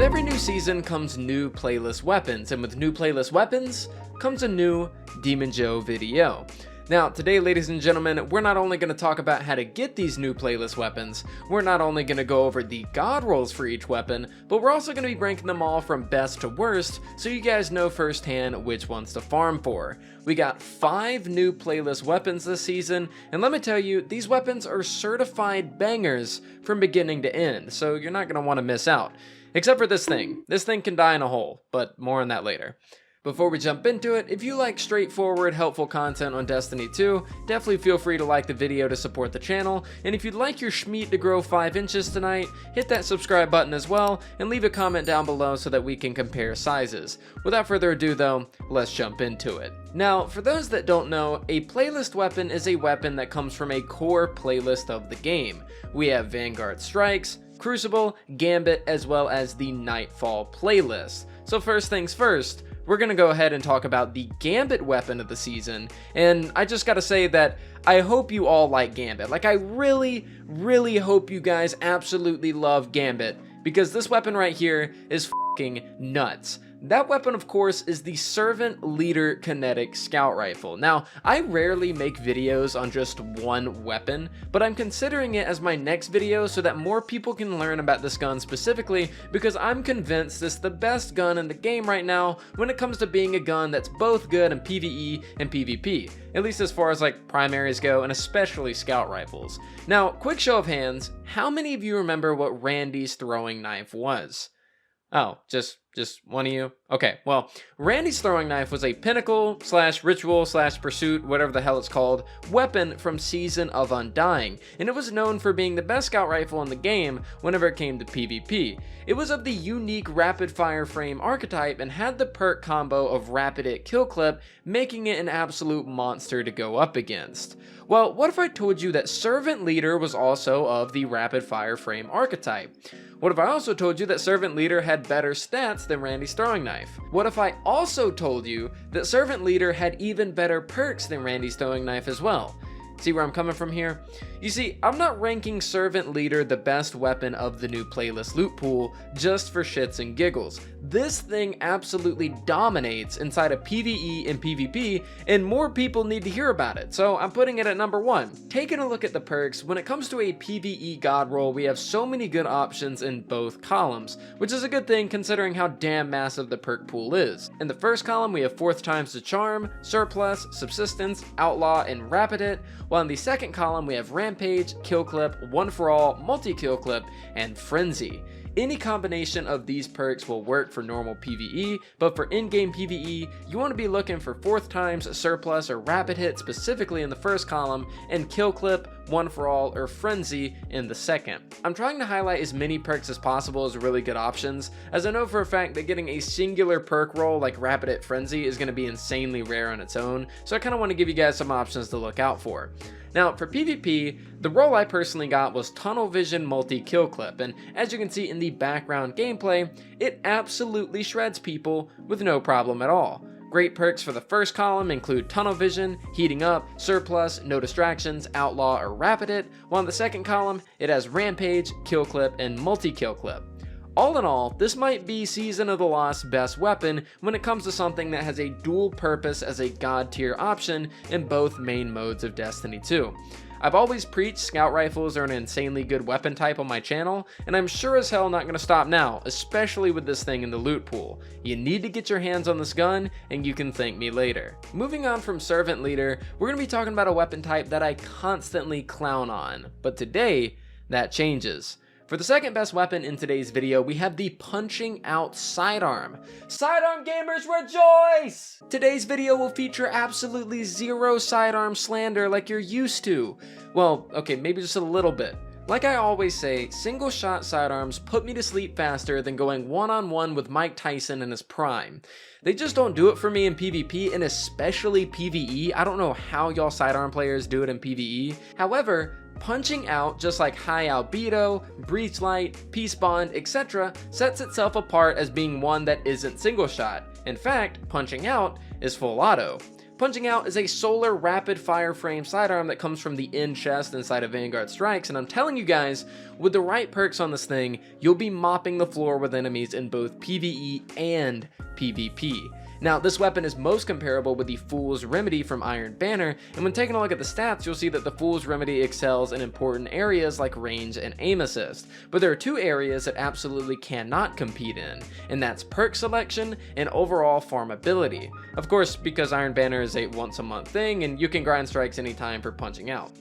With every new season comes new playlist weapons, and with new playlist weapons comes a new Demon Joe video. Now, today, ladies and gentlemen, we're not only going to talk about how to get these new playlist weapons, we're not only going to go over the god rolls for each weapon, but we're also going to be ranking them all from best to worst, so you guys know firsthand which ones to farm for. We got 5 new playlist weapons this season, and let me tell you, these weapons are certified bangers from beginning to end, so you're not going to want to miss out. Except for this thing. This thing can die in a hole, but more on that later. Before we jump into it, if you like straightforward, helpful content on Destiny 2, definitely feel free to like the video to support the channel, and if you'd like your schmeat to grow 5 inches tonight, hit that subscribe button as well, and leave a comment down below so that we can compare sizes. Without further ado though, let's jump into it. Now, for those that don't know, a playlist weapon is a weapon that comes from a core playlist of the game. We have Vanguard Strikes, Crucible, Gambit, as well as the Nightfall playlist. So first things first, we're going to go ahead and talk about the Gambit weapon of the season, and I just gotta say that I hope you all like Gambit. Like, I really hope you guys absolutely love Gambit, because this weapon right here is f***ing nuts. That weapon, of course, is the Servant Leader Kinetic Scout Rifle. Now, I rarely make videos on just one weapon, but I'm considering it as my next video so that more people can learn about this gun specifically, because I'm convinced it's the best gun in the game right now when it comes to being a gun that's both good in PvE and PvP, at least as far as like primaries go, and especially scout rifles. Now, quick show of hands, how many of you remember what Randy's throwing knife was? Oh, just one of you? Okay, well, Randy's throwing knife was a pinnacle / ritual / pursuit, whatever the hell it's called, weapon from Season of Undying, and it was known for being the best scout rifle in the game whenever it came to PvP. It was of the unique rapid fire frame archetype and had the perk combo of rapid hit kill clip, making it an absolute monster to go up against. Well, what if I told you that Servant Leader was also of the rapid fire frame archetype? What if I also told you that Servant Leader had better stats than Randy's throwing knife? What if I also told you that Servant Leader had even better perks than Randy's throwing knife as well? See where I'm coming from here? You see, I'm not ranking Servant Leader the best weapon of the new playlist loot pool just for shits and giggles. This thing absolutely dominates inside of PvE and PvP, and more people need to hear about it, so I'm putting it at number 1. Taking a look at the perks, when it comes to a PvE god roll, we have so many good options in both columns, which is a good thing considering how damn massive the perk pool is. In the first column, we have 4th times the charm, surplus, subsistence, outlaw, and rapid hit, while in the second column, we have rampage, kill clip, one for all, multi-kill clip, and frenzy. Any combination of these perks will work for normal PvE, but for in-game PvE, you want to be looking for 4th times, surplus, or rapid hit specifically in the first column, and kill clip, one for all, or frenzy in the second. I'm trying to highlight as many perks as possible as really good options, as I know for a fact that getting a singular perk roll like rapid hit frenzy is going to be insanely rare on its own, so I kind of want to give you guys some options to look out for. Now, for PvP, the role I personally got was Tunnel Vision Multi-Kill Clip, and as you can see in the background gameplay, it absolutely shreds people with no problem at all. Great perks for the first column include Tunnel Vision, Heating Up, Surplus, No Distractions, Outlaw, or Rapid Hit, while in the second column, it has Rampage, Kill Clip, and Multi-Kill Clip. All in all, this might be Season of the Lost's best weapon when it comes to something that has a dual purpose as a god tier option in both main modes of Destiny 2. I've always preached scout rifles are an insanely good weapon type on my channel, and I'm sure as hell not going to stop now, especially with this thing in the loot pool. You need to get your hands on this gun, and you can thank me later. Moving on from Servant Leader, we're going to be talking about a weapon type that I constantly clown on, but today, that changes. For the second best weapon in today's video, we have the Punching Out Sidearm. Sidearm gamers rejoice! Today's video will feature absolutely zero sidearm slander like you're used to. Well, okay, maybe just a little bit. Like I always say, single shot sidearms put me to sleep faster than going one-on-one with Mike Tyson in his prime. They just don't do it for me in PvP, and especially PvE. I don't know how y'all sidearm players do it in PvE. However, punching out, just like High Albedo, Breachlight, Peace Bond, etc., sets itself apart as being one that isn't single shot. In fact, punching out is full auto. Punching Out is a solar rapid fire frame sidearm that comes from the end chest inside of Vanguard Strikes, and I'm telling you guys, with the right perks on this thing, you'll be mopping the floor with enemies in both PvE and PvP. Now, this weapon is most comparable with the Fool's Remedy from Iron Banner, and when taking a look at the stats, you'll see that the Fool's Remedy excels in important areas like range and aim assist. But there are two areas it absolutely cannot compete in, and that's perk selection and overall farmability. Of course, because Iron Banner is a once-a-month thing, and you can grind strikes anytime for Punching Out.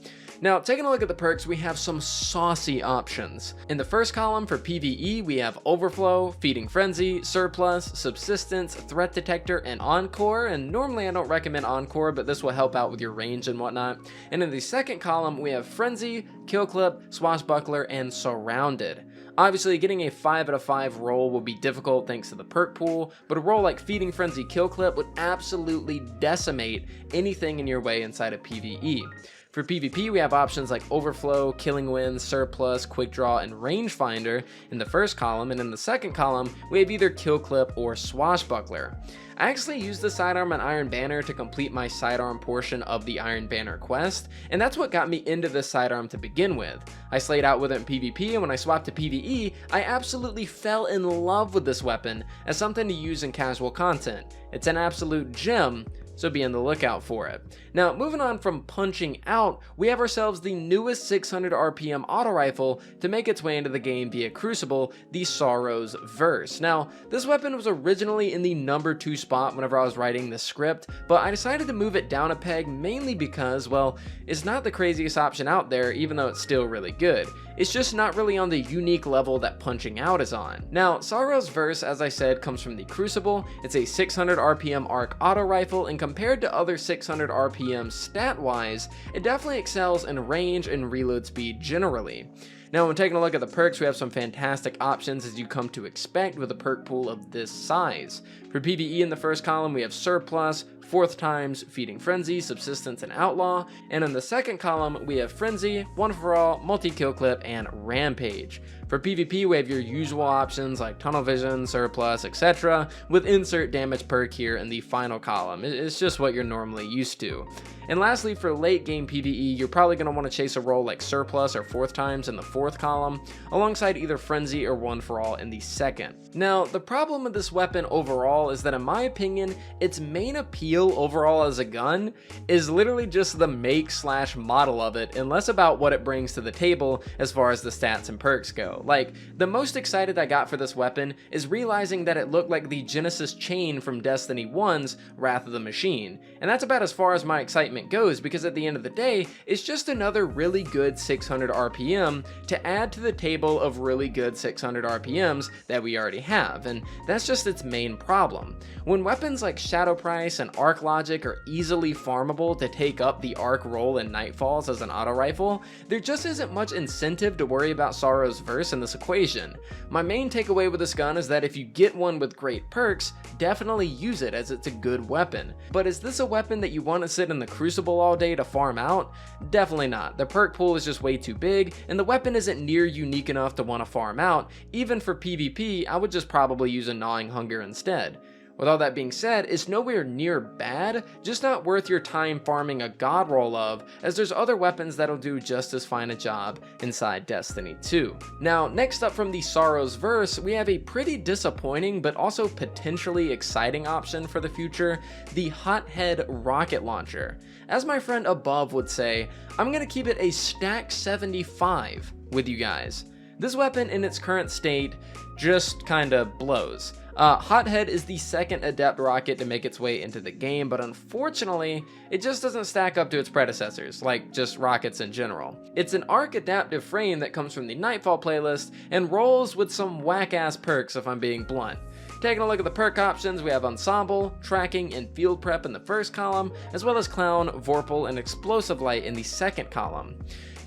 Now, taking a look at the perks, we have some saucy options. In the first column for PvE, we have Overflow, Feeding Frenzy, Surplus, Subsistence, Threat Detector, and Encore, and normally I don't recommend Encore, but this will help out with your range and whatnot. And in the second column, we have Frenzy, Kill Clip, Swashbuckler, and Surrounded. Obviously, getting a 5 out of 5 roll will be difficult thanks to the perk pool, but a roll like Feeding Frenzy Kill Clip would absolutely decimate anything in your way inside of PvE. For PvP, we have options like Overflow, Killing Wind, Surplus, Quick Draw, and Rangefinder in the first column, and in the second column, we have either Kill Clip or Swashbuckler. I actually used the Sidearm on Iron Banner to complete my Sidearm portion of the Iron Banner quest, and that's what got me into this Sidearm to begin with. I slayed out with it in PvP, and when I swapped to PvE, I absolutely fell in love with this weapon as something to use in casual content. It's an absolute gem, so be on the lookout for it. Now, moving on from Punching Out, we have ourselves the newest 600 RPM auto rifle to make its way into the game via Crucible, the Sorrow's Verse. Now, this weapon was originally in the number 2 spot whenever I was writing the script, but I decided to move it down a peg mainly because, well, it's not the craziest option out there, even though it's still really good. It's just not really on the unique level that Punching Out is on. Now, Sorrow's Verse, as I said, comes from the Crucible. It's a 600 RPM arc auto rifle, and compared to other 600 RPM stat-wise, it definitely excels in range and reload speed generally. Now, when taking a look at the perks, we have some fantastic options as you come to expect with a perk pool of this size. For PvE in the first column, we have Surplus, Fourth Times, Feeding Frenzy, Subsistence, and Outlaw, and in the second column, we have Frenzy, One For All, Multi-Kill Clip, and Rampage. For PvP, we have your usual options like Tunnel Vision, Surplus, etc., with Insert Damage perk here in the final column. It's just what you're normally used to. And lastly, for late game PvE, you're probably going to want to chase a roll like Surplus or Fourth Times in the fourth column, alongside either Frenzy or One For All in the second. Now, the problem with this weapon overall is that in my opinion, its main appeal overall as a gun is literally just the make/model of it, and less about what it brings to the table as far as the stats and perks go. Like, the most excited I got for this weapon is realizing that it looked like the Genesis chain from Destiny 1's Wrath of the Machine, and that's about as far as my excitement goes, because at the end of the day, it's just another really good 600 RPM to add to the table of really good 600 RPMs that we already have, and that's just its main problem. When weapons like Shadow Price and Arc Logic are easily farmable to take up the Arc roll in Nightfalls as an auto rifle, there just isn't much incentive to worry about Sorrow's Verse in this equation. My main takeaway with this gun is that if you get one with great perks, definitely use it as it's a good weapon. But is this a weapon that you want to sit in the Crucible all day to farm out? Definitely not. The perk pool is just way too big, and the weapon isn't near unique enough to want to farm out. Even for PvP, I would just probably use a Gnawing Hunger instead. With all that being said, it's nowhere near bad, just not worth your time farming a god roll of, as there's other weapons that'll do just as fine a job inside Destiny 2. Now, next up from the Sorrow's Verse, we have a pretty disappointing but also potentially exciting option for the future, the HOTHEAD rocket launcher. As my friend above would say, I'm gonna keep it a stack 75 with you guys. This weapon in its current state just kinda blows. HOTHEAD is the second adept rocket to make its way into the game, but unfortunately, it just doesn't stack up to its predecessors, like just rockets in general. It's an arc adaptive frame that comes from the Nightfall playlist and rolls with some whack-ass perks if I'm being blunt. Taking a look at the perk options, we have Ensemble, Tracking, and Field Prep in the first column, as well as Clown, Vorpal, and Explosive Light in the second column.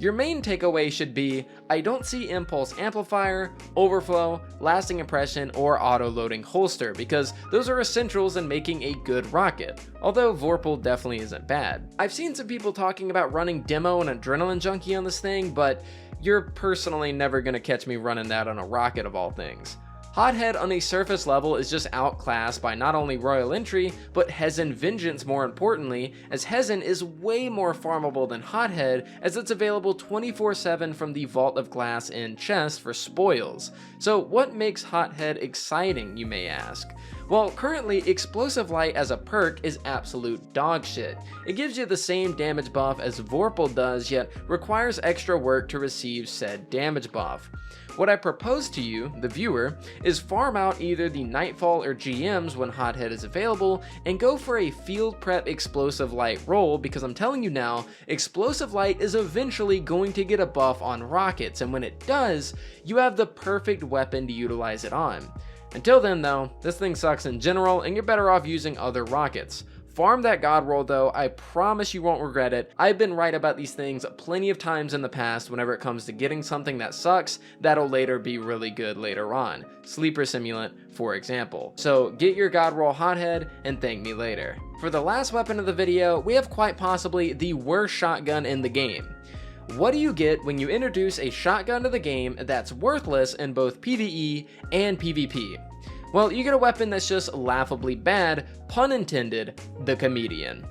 Your main takeaway should be, I don't see Impulse Amplifier, Overflow, Lasting Impression, or Auto-Loading Holster, because those are essentials in making a good rocket, although Vorpal definitely isn't bad. I've seen some people talking about running Demo and Adrenaline Junkie on this thing, but you're personally never gonna catch me running that on a rocket of all things. Hothead on a surface level is just outclassed by not only Royal Entry, but Hezen Vengeance more importantly, as Hezen is way more farmable than Hothead, as it's available 24/7 from the Vault of Glass and chest for spoils. So what makes Hothead exciting, you may ask? Well, currently, Explosive Light as a perk is absolute dog shit. It gives you the same damage buff as Vorpal does, yet requires extra work to receive said damage buff. What I propose to you, the viewer, is farm out either the Nightfall or GMs when Hothead is available, and go for a field prep Explosive Light roll, because I'm telling you now, Explosive Light is eventually going to get a buff on rockets, and when it does, you have the perfect weapon to utilize it on. Until then though, this thing sucks in general, and you're better off using other rockets. Farm that god roll though, I promise you won't regret it. I've been right about these things plenty of times in the past whenever it comes to getting something that sucks that'll later be really good later on. Sleeper Simulant, for example. So get your god roll Hothead and thank me later. For the last weapon of the video, we have quite possibly the worst shotgun in the game. What do you get when you introduce a shotgun to the game that's worthless in both PvE and PvP? Well, you get a weapon that's just laughably bad, pun intended, the Comedian.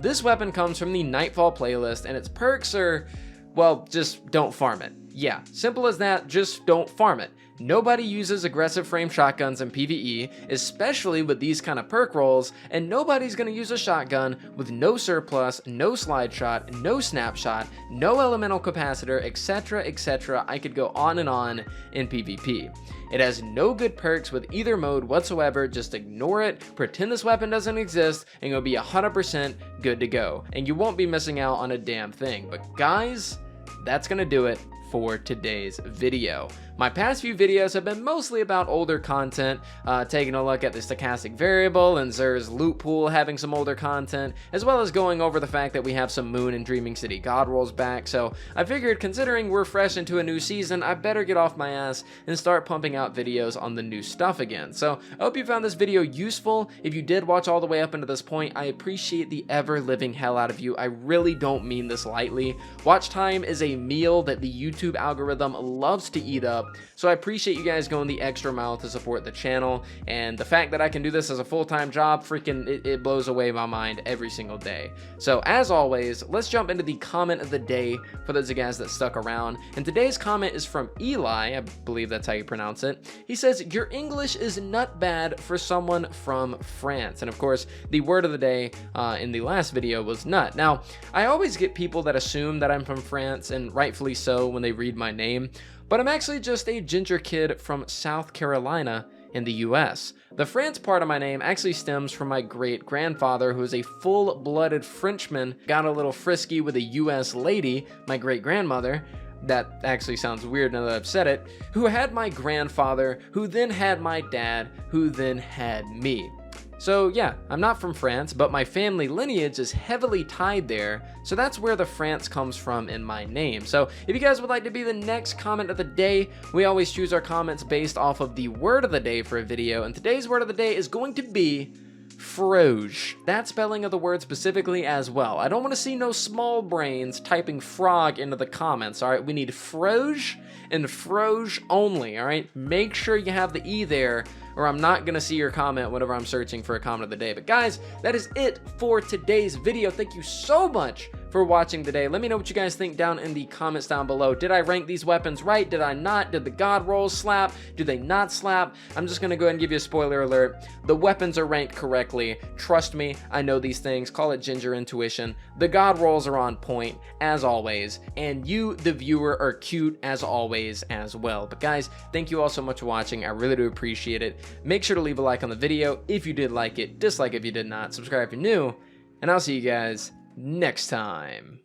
This weapon comes from the Nightfall playlist, and its perks are, well, just don't farm it. Yeah, simple as that, just don't farm it. Nobody uses aggressive frame shotguns in PvE, especially with these kind of perk rolls, and nobody's gonna use a shotgun with no surplus, no slide shot, no snapshot, no elemental capacitor, etc, etc. I could go on and on in PvP. It has no good perks with either mode whatsoever, just ignore it, pretend this weapon doesn't exist, and you'll be 100% good to go. And you won't be missing out on a damn thing. But guys, that's gonna do it for today's video. My past few videos have been mostly about older content, taking a look at the stochastic variable and Xur's loot pool having some older content, as well as going over the fact that we have some Moon and Dreaming City God rolls back. So I figured, considering we're fresh into a new season, I better get off my ass and start pumping out videos on the new stuff again. So I hope you found this video useful. If you did watch all the way up into this point, I appreciate the ever-living hell out of you. I really don't mean this lightly. Watch time is a meal that the YouTube algorithm loves to eat up. So I appreciate you guys going the extra mile to support the channel, and the fact that I can do this as a full-time job, freaking it blows away my mind every single day. So as always, let's jump into the comment of the day for those of you guys that stuck around, and today's comment is from Eli, I believe that's how you pronounce it. He says, "Your English is not bad for someone from France." And of course, the word of the day in the last video was nut. Now, I always get people that assume that I'm from France, and rightfully so when they read my name, but I'm actually just a ginger kid from South Carolina in the US. The France part of my name actually stems from my great-grandfather, who is a full-blooded Frenchman, got a little frisky with a US lady, my great-grandmother, that actually sounds weird now that I've said it, who had my grandfather, who then had my dad, who then had me. So yeah, I'm not from France, but my family lineage is heavily tied there, so that's where the France comes from in my name. So if you guys would like to be the next comment of the day, we always choose our comments based off of the word of the day for a video, and today's word of the day is going to be froge. That spelling of the word specifically as well. I don't want to see no small brains typing frog into the comments, alright? We need froge and froge only, alright? Make sure you have the E there, or I'm not gonna see your comment whenever I'm searching for a comment of the day. But guys, that is it for today's video. Thank you so much for watching today. Let me know what you guys think down in the comments down below. Did I rank these weapons right? Did I not? Did the god rolls slap? Do they not slap? I'm just gonna go ahead and give you a spoiler alert. The weapons are ranked correctly. Trust me, I know these things. Call it ginger intuition. The god rolls are on point, as always. And you, the viewer, are cute, as always, as well. But guys, thank you all so much for watching. I really do appreciate it. Make sure to leave a like on the video if you did like it. Dislike if you did not. Subscribe if you're new. And I'll see you guys next time.